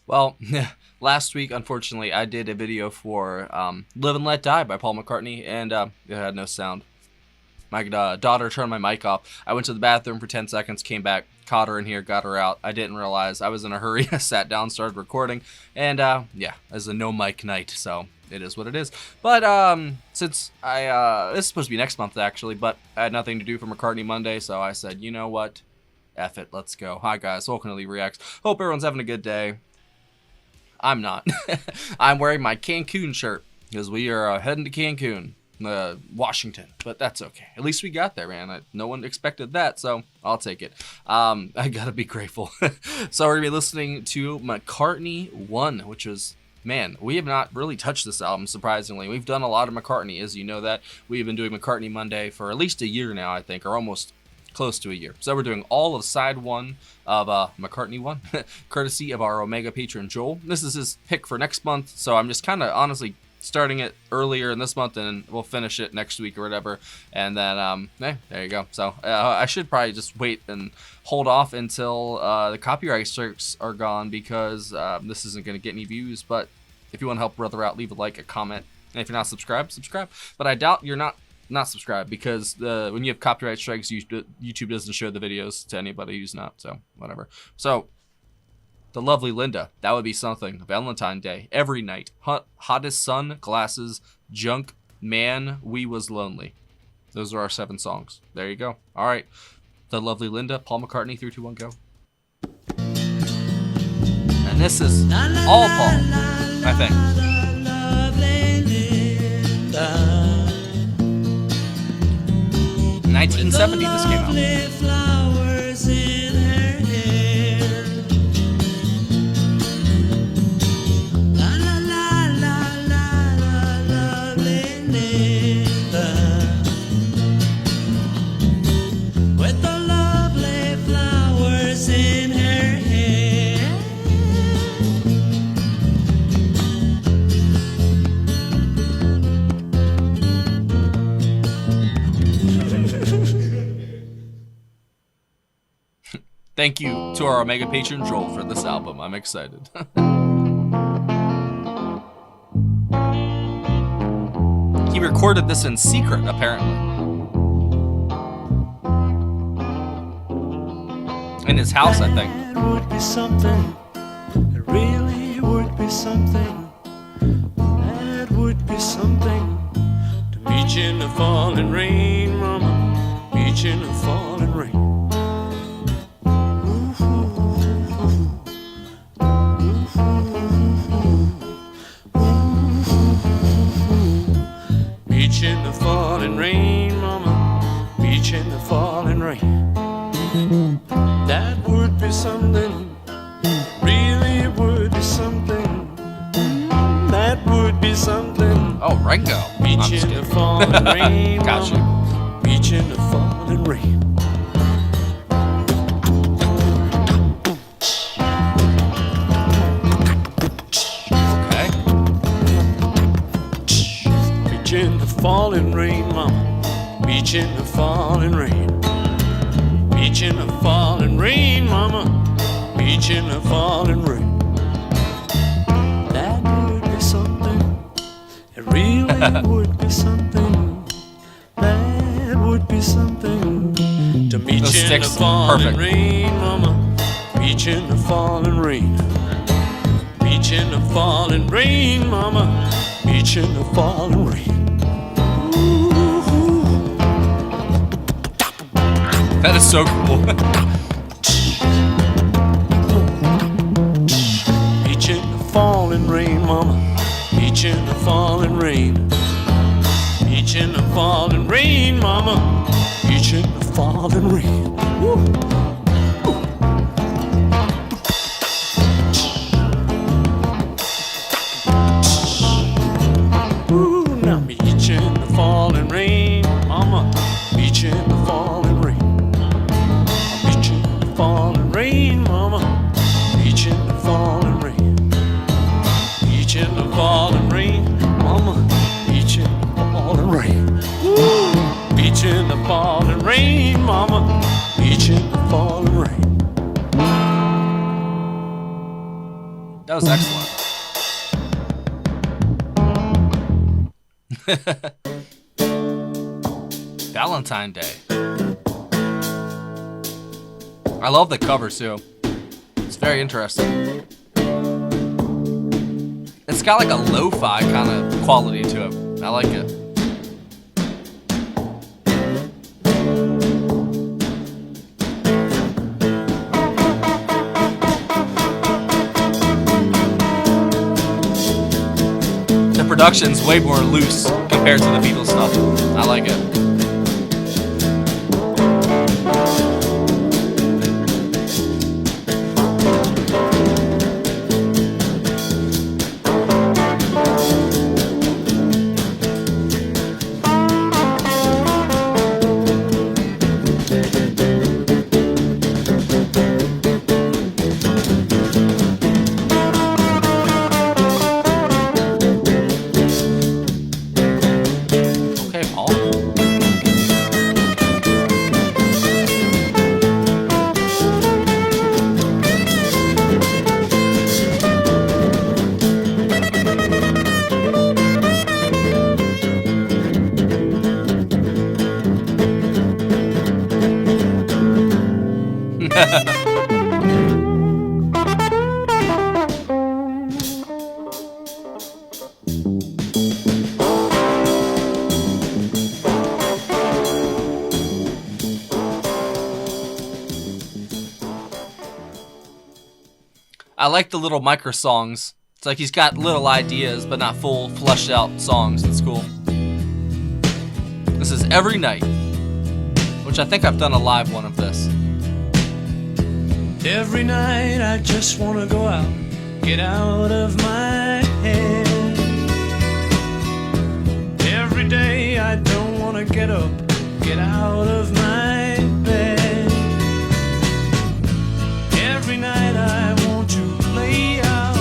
Well, last week, unfortunately, I did a video for Live and Let Die by Paul McCartney, and it had no sound. My daughter turned my mic off. I went to the bathroom for 10 seconds, came back, caught her in here, got her out. I didn't realize. I was in a hurry. I sat down, started recording, and yeah, it was a no mic night, so it is what it is. But since this is supposed to be next month, actually, but I had nothing to do for McCartney Monday, so I said, you know what? F it, let's go. Hi, guys. Welcome to Lee Reacts. Hope everyone's having a good day. I'm not. I'm wearing my Cancun shirt because we are heading to Cancun, Washington. But that's okay. At least we got there, man. No one expected that, so I'll take it. I gotta be grateful. So we're gonna be listening to McCartney 1, which is, man, we have not really touched this album, surprisingly. We've done a lot of McCartney, as you know that. We've been doing McCartney Monday for at least a year now, I think, or almost close to a year. So we're doing all of side 1 of McCartney 1, courtesy of our Omega patron Joel. This is his pick for next month, so I'm just kind of honestly starting it earlier in this month, and we'll finish it next week or whatever. And then, hey, there you go. So I should probably just wait and hold off until the copyright strikes are gone, because this isn't going to get any views. But if you want to help brother out, leave a like, a comment, and if you're not subscribed, subscribe. But I doubt you're not subscribed, because when you have copyright strikes, YouTube doesn't show the videos to anybody who's not, so whatever. So the lovely Linda, that would be something. Valentine Day, every night, hottest sun, glasses, junk, man, we was lonely. Those are our 7 songs. There you go. All right, the lovely Linda, Paul McCartney, 3, 2, 1, go. And this is all Paul, I think. 1970 this came out. With the lovely flowers in her hair. Thank you to our Omega patron Joel for this album. I'm excited. He recorded this in secret, apparently. In his house, I think. That would be something. It really would be something. That would be something. To meet you in the falling rain, mama. Meet you in the falling rain. Meet you in the falling rain, mama. Meet you in the falling rain. That would be something. Really would be something. That would be something. Oh, Ringo. Meet you in the falling rain, Gotcha. mama. Meet you in the falling rain. Okay. Meet you in the falling rain, mama. Meet you in the falling rain. Meet you in the falling rain, mama. Meet you in the falling rain. That would be something. It really would be something. That would be something. To meet Those you in the sticks, falling perfect. rain, mama. Meet you in the falling rain. Meet you in the falling rain, mama. Meet you in the falling rain. That is so cool. Meet you in the falling rain, mama. Meet you in the falling rain. Meet you in the falling rain, mama. Meet you in the falling rain. Ooh, now meet you in the falling rain, mama. Meet you in the falling rain. Meet you in the falling rain, mama. Meet you in the falling rain. Meet you in the falling rain, mama. Meet you in the falling rain. Woo! Meet you in the falling rain, mama. Meet you in the falling rain. That was excellent. Valentine Day. I love the cover too. It's very interesting. It's got like a lo-fi kind of quality to it. I like it. The production's way more loose compared to the Beatles stuff. I like it. I like the little micro songs. It's like he's got little ideas, but not full, fleshed out songs. It's cool. This is Every Night, which I think I've done a live one of this. Every night I just want to go out, get out of my head. Every day I don't want to get up, get out of my bed. Every night I want to play out,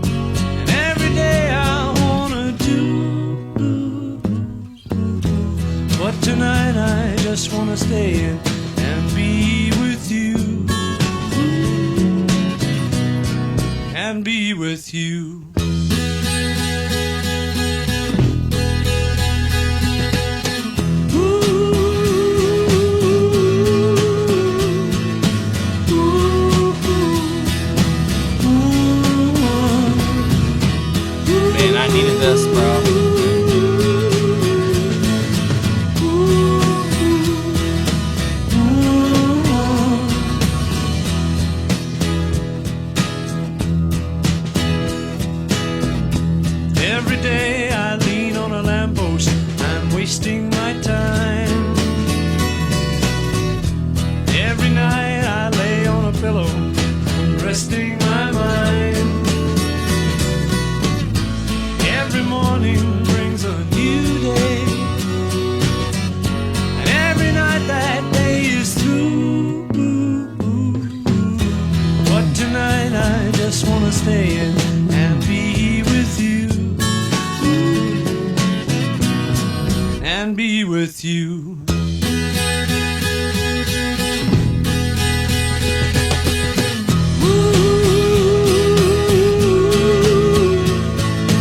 and every day I want to do. But tonight I just want to stay in and be with you. And be with you. Man, I needed this, bro. Every day I lean on a lamppost, I'm wasting my time. Every night I lay on a pillow, I'm resting my mind. Every morning brings a new day, and every night that day is through. But tonight I just want to stay in and be with you. And be with you.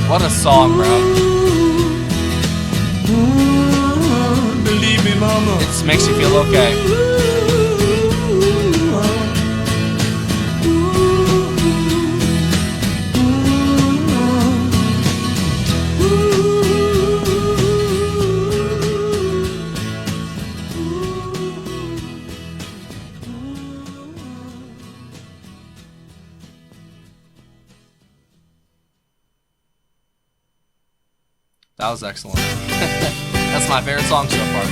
What a song, bro. Believe me, mama. It makes you feel okay. That was excellent. That's my favorite song so far.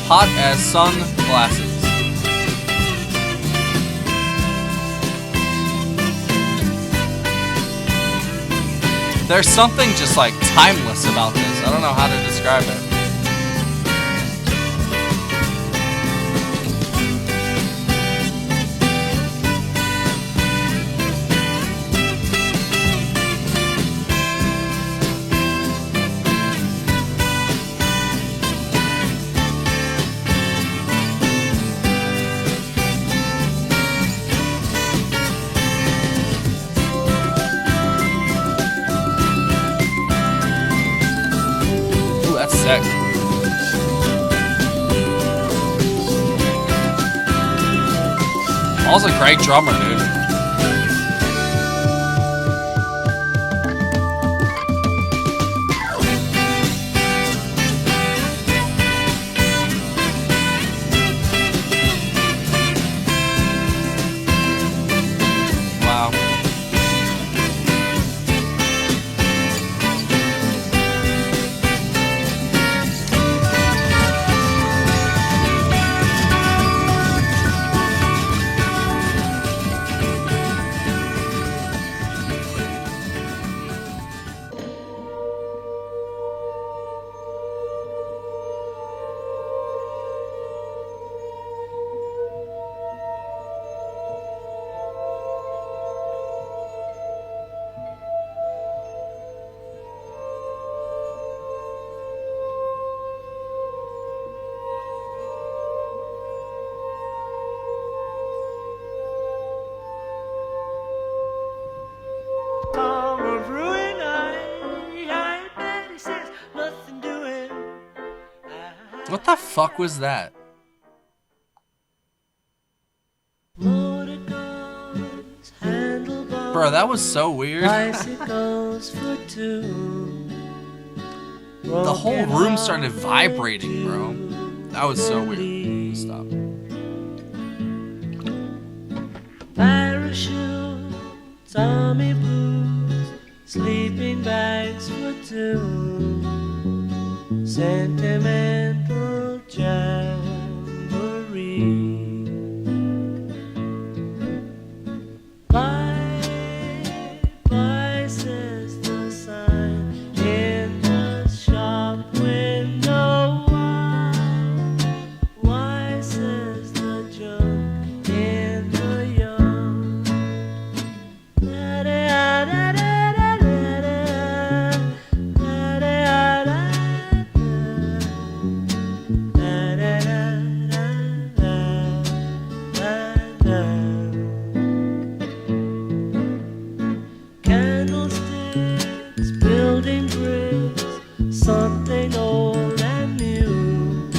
Hot as Sunglasses. There's something just like timeless about this. I don't know how to describe it. Sick. Paul's a great drummer, dude. Wow. What the fuck was that? Bro, that was so weird. The whole room started vibrating, bro. That was so weird. Stop. Parachutes, army boots, sleeping bags for two, sentimental jamboree. Bye, bye, says the sign in the shop window. Why, says the junk in the yard. Candlesticks, building bricks, something old and new,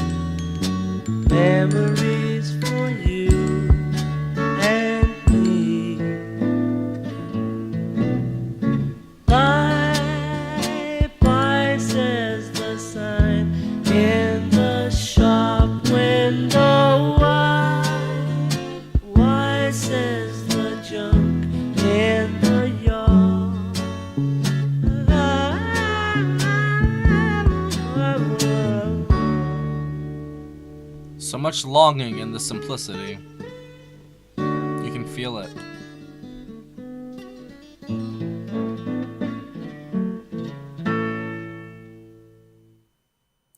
memories for you and me. Bye, bye, says the sign in the shop window. Why, says the junk in the yard. So much longing in the simplicity. You can feel it.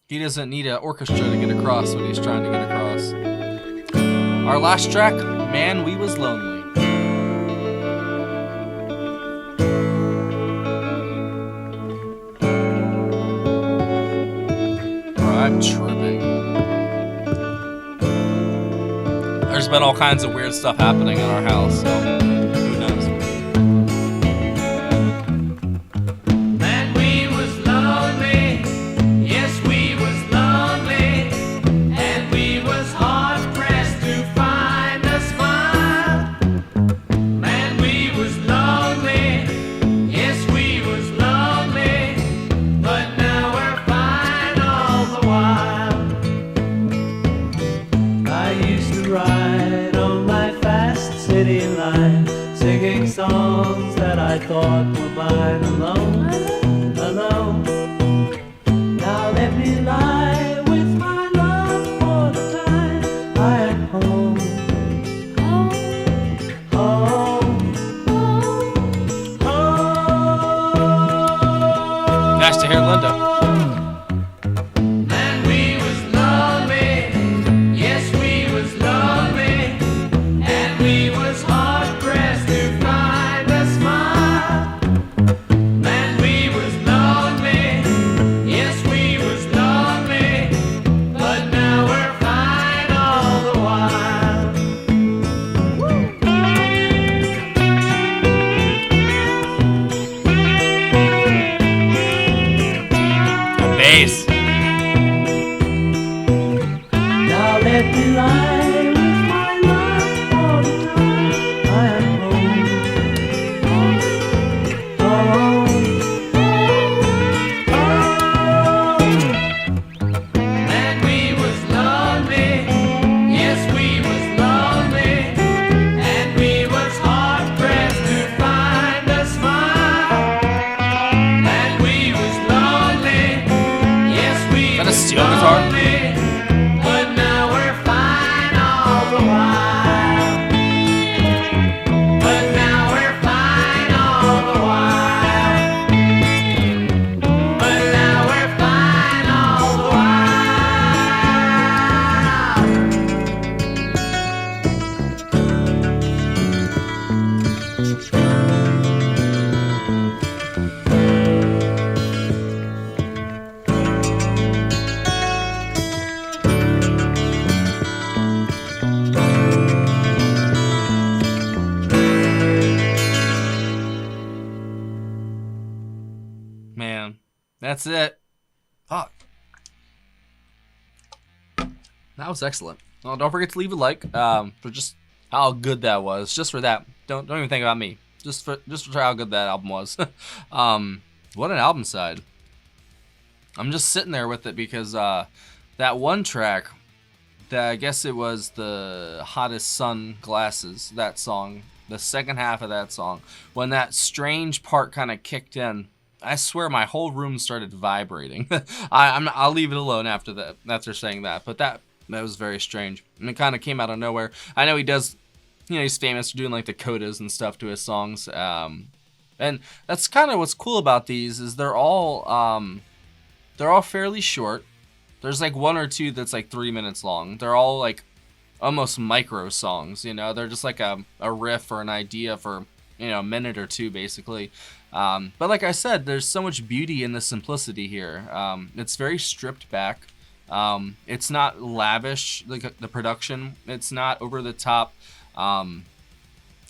He doesn't need an orchestra to get across what he's trying to get across. Our last track, Man, We Was Lonely. Bro, I'm tripping. There's been all kinds of weird stuff happening in our house, so who knows? Man, we was lonely, yes, we was lonely, and we was hard pressed to find a smile. Man, we was lonely, yes, we was lonely, but now we're fine all the while. I used to ride on my fast city line, singing songs that I thought were mine alone, alone. Now let me lie with my love for the time I am home, home, home, home. Nice to hear Linda. Man, we was lonely, yes, we was lonely, and we was hard pressed to find a smile. let me lie with my love all the time I am home. Oh, and we was lonely, yes we was lonely, and we was hard pressed to find a smile. And we was lonely, yes we Is that a was steel guitar? lonely, but now we're fine all the while. But now we're fine all the while. But now we're fine all the while. Man, that's it. Fuck. That was excellent. Well, don't forget to leave a like for just how good that was. Just for that. Don't even think about me. Just for how good that album was. What an album side. I'm just sitting there with it because that one track, that I guess it was the Hottest Sun Glasses, that song, the second half of that song, when that strange part kind of kicked in, I swear my whole room started vibrating. I'll leave it alone after that, after saying that, but that was very strange, and it kind of came out of nowhere. I know he does, you know, he's famous for doing like the codas and stuff to his songs, and that's kind of what's cool about these is they're all fairly short. There's like one or two that's like 3 minutes long. They're all like almost micro songs, you know. They're just like a riff or an idea for, you know, a minute or two basically. But like I said, there's so much beauty in the simplicity here. It's very stripped back. It's not lavish, like the production. It's not over the top.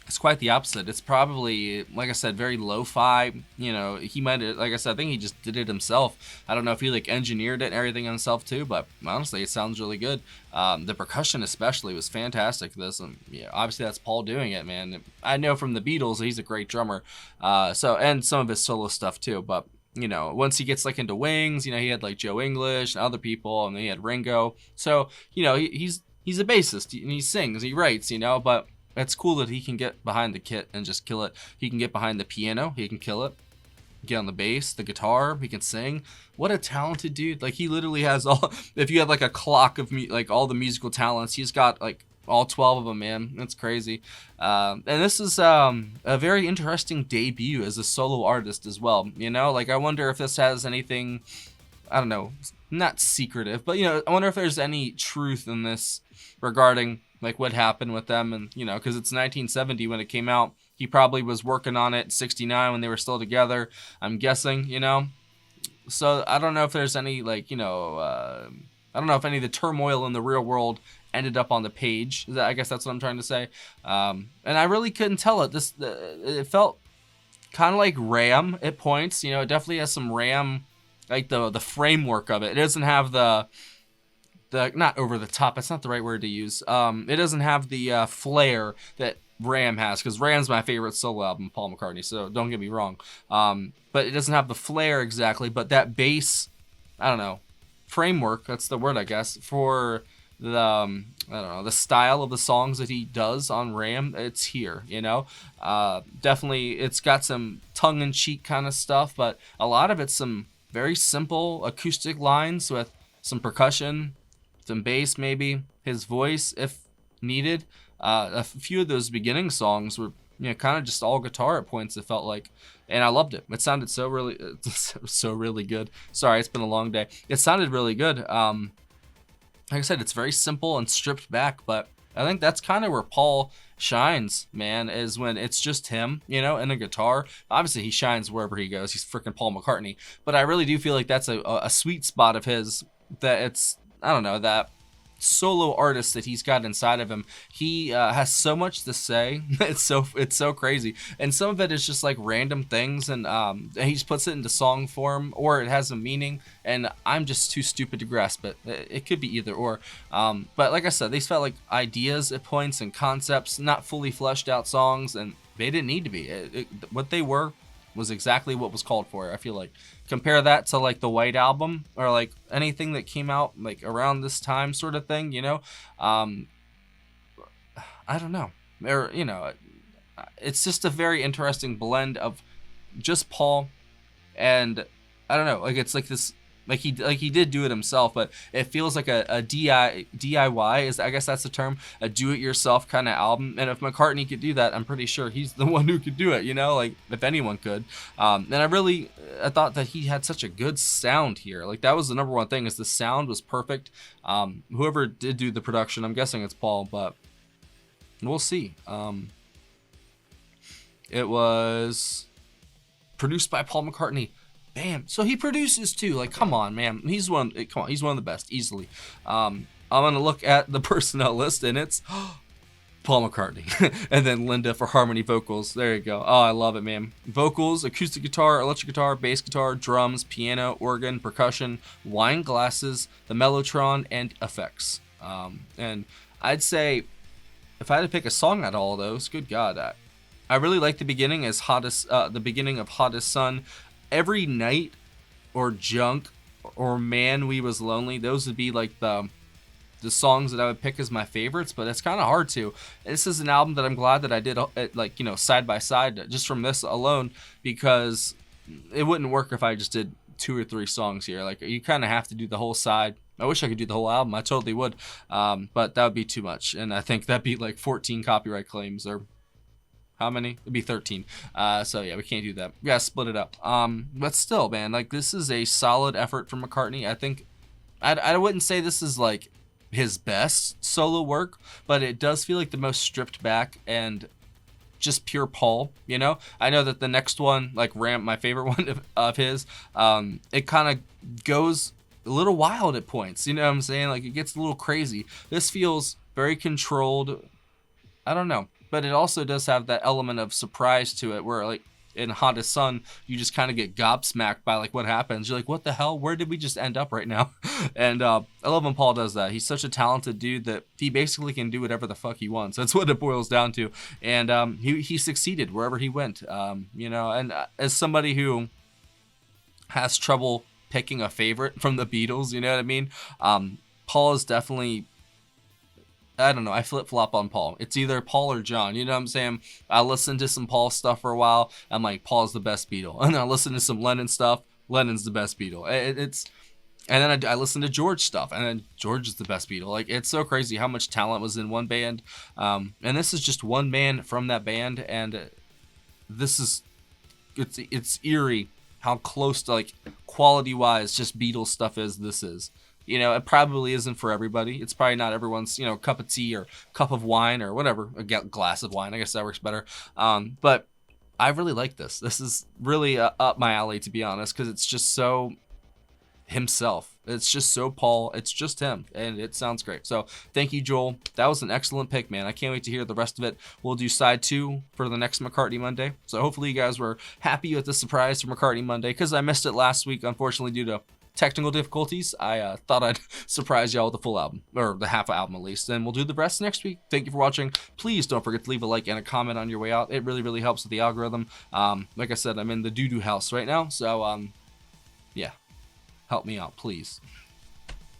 It's quite the opposite. It's probably, like I said, very lo-fi. You know, he might have, like I said, I think he just did it himself. I don't know if he like engineered it and everything himself too, but honestly, it sounds really good. The percussion especially was fantastic. This, and yeah, obviously that's Paul doing it, man. I know from the Beatles, he's a great drummer. So, and some of his solo stuff too, but you know, once he gets like into Wings, you know, he had like Joe English and other people, and then he had Ringo. So, you know, he's a bassist and he sings, he writes, you know, but it's cool that he can get behind the kit and just kill it. He can get behind the piano, he can kill it. Get on the bass, the guitar, he can sing. What a talented dude. Like, he literally has all, if you had like a clock of like all the musical talents, he's got like all 12 of them, man. That's crazy. And this is a very interesting debut as a solo artist as well. You know, like I wonder if this has anything, I don't know, not secretive, but you know, I wonder if there's any truth in this regarding like what happened with them. And you know, because it's 1970 when it came out, he probably was working on it 69 when they were still together, I'm guessing, you know. So I don't know if there's any like, you know, I don't know if any of the turmoil in the real world ended up on the page. I guess that's what I'm trying to say. And I really couldn't tell it. It felt kind of like Ram at points. You know, it definitely has some Ram, like the framework of it. It doesn't have the not over the top. That's not the right word to use. It doesn't have the flair that Ram has, because Ram's my favorite solo album, Paul McCartney. So don't get me wrong. But it doesn't have the flair exactly. But that bass, I don't know, framework. That's the word, I guess, for the I don't know, the style of the songs that he does on Ram. It's here, you know. Definitely, it's got some tongue-in-cheek kind of stuff, but a lot of it's some very simple acoustic lines with some percussion, some bass, maybe his voice if needed. A few of those beginning songs were, you know, kind of just all guitar at points, it felt like, and I loved it. It sounded so really good. Sorry, it's been a long day. It sounded really good. Like I said, it's very simple and stripped back, but I think that's kind of where Paul shines, man, is when it's just him, you know, and a guitar. Obviously, he shines wherever he goes. He's freaking Paul McCartney. But I really do feel like that's a sweet spot of his, that it's, I don't know, that solo artist that he's got inside of him. He has so much to say. It's so crazy, and some of it is just like random things, and he just puts it into song form, or it has a meaning, and I'm just too stupid to grasp it. It could be either or, but like I said, these felt like ideas at points and concepts, not fully fleshed out songs, and they didn't need to be. What they were was exactly what was called for. I feel like compare that to like the White Album, or like anything that came out like around this time sort of thing, you know. I don't know, or you know, it's just a very interesting blend of just Paul, and I don't know, like it's like this, like he did do it himself, but it feels like a DIY is, I guess that's the term, a do-it-yourself kind of album. And if McCartney could do that, I'm pretty sure he's the one who could do it, you know, like if anyone could. And I thought that he had such a good sound here. Like that was the number one thing, is the sound was perfect. Whoever did do the production, I'm guessing it's Paul, but we'll see. It was produced by Paul McCartney. Bam. So he produces too. Like, come on, man. He's one of the best, easily. I'm gonna look at the personnel list, and it's Paul McCartney, and then Linda for harmony vocals. There you go. Oh, I love it, man. Vocals: acoustic guitar, electric guitar, bass guitar, drums, piano, organ, percussion, wine glasses, the mellotron, and effects. And I'd say, if I had to pick a song out of all of those, good God, I really like the beginning as the beginning of Hottest Sun. Every Night, or Junk, or Man We Was Lonely, those would be like the songs that I would pick as my favorites, but it's kind of hard to. This is an album that I'm glad that I did like, you know, side by side, just from this alone, because it wouldn't work if I just did 2 or 3 songs here. Like, you kind of have to do the whole side. I wish I could do the whole album. I totally would, but that would be too much, and I think that'd be like 14 copyright claims, or how many? It'd be 13. So yeah, we can't do that. We gotta split it up. But still, man, like, this is a solid effort from McCartney. I think I wouldn't say this is like his best solo work, but it does feel like the most stripped back and just pure Paul, you know. I know that the next one, like Ramp, my favorite one of his, it kind of goes a little wild at points, you know what I'm saying? Like, it gets a little crazy. This feels very controlled. I don't know. But it also does have that element of surprise to it, where like in Hottest Sun, you just kind of get gobsmacked by like what happens. You're like, what the hell? Where did we just end up right now? And I love when Paul does that. He's such a talented dude that he basically can do whatever the fuck he wants. That's what it boils down to. And he succeeded wherever he went. You know, and as somebody who has trouble picking a favorite from the Beatles, you know what I mean? Paul is definitely, I don't know, I flip-flop on Paul. It's either Paul or John, you know what I'm saying? I listened to some Paul stuff for a while. I'm like, Paul's the best Beatle. And then I listen to some Lennon stuff. Lennon's the best Beatle. And then I listen to George stuff, and then George is the best Beatle. Like, it's so crazy how much talent was in one band. And this is just one man from that band, and it's eerie how close to, like, quality-wise, just Beatles stuff as this is. You know, it probably isn't for everybody. It's probably not everyone's, you know, cup of tea or cup of wine or whatever, a glass of wine. I guess that works better. But I really like this. This is really up my alley, to be honest, because it's just so himself. It's just so Paul. It's just him, and it sounds great. So thank you, Joel. That was an excellent pick, man. I can't wait to hear the rest of it. We'll do side 2 for the next McCartney Monday. So hopefully you guys were happy with the surprise for McCartney Monday, because I missed it last week, unfortunately, due to technical difficulties. I thought I'd surprise y'all with the full album, or the half album at least, and we'll do the rest next week. Thank you for watching. Please don't forget to leave a like and a comment on your way out. It really, really helps with the algorithm. Like I said, I'm in the doo-doo house right now, so yeah, help me out, please.